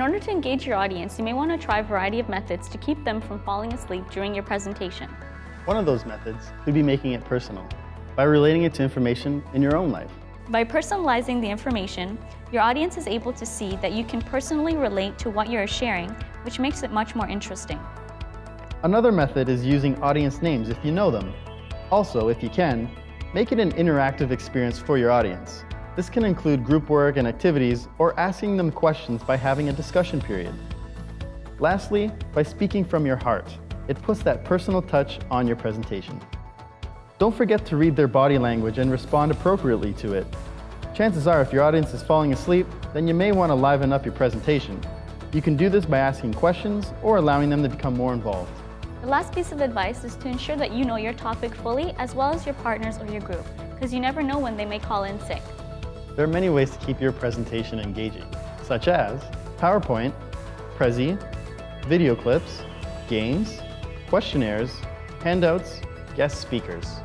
In order to engage your audience, you may want to try a variety of methods to keep them from falling asleep during your presentation. One of those methods could be making it personal, by relating it to information in your own life. By personalizing the information, your audience is able to see that you can personally relate to what you're sharing, which makes it much more interesting. Another method is using audience names if you know them. Also, if you can, make it an interactive experience for your audience. This can include group work and activities, or asking them questions by having a discussion period. Lastly, by speaking from your heart. It puts that personal touch on your presentation. Don't forget to read their body language and respond appropriately to it. Chances are, if your audience is falling asleep, then you may want to liven up your presentation. You can do this by asking questions or allowing them to become more involved. The last piece of advice is to ensure that you know your topic fully, as well as your partners or your group, because you never know when they may call in sick. There are many ways to keep your presentation engaging, such as PowerPoint, Prezi, video clips, games, questionnaires, handouts, guest speakers.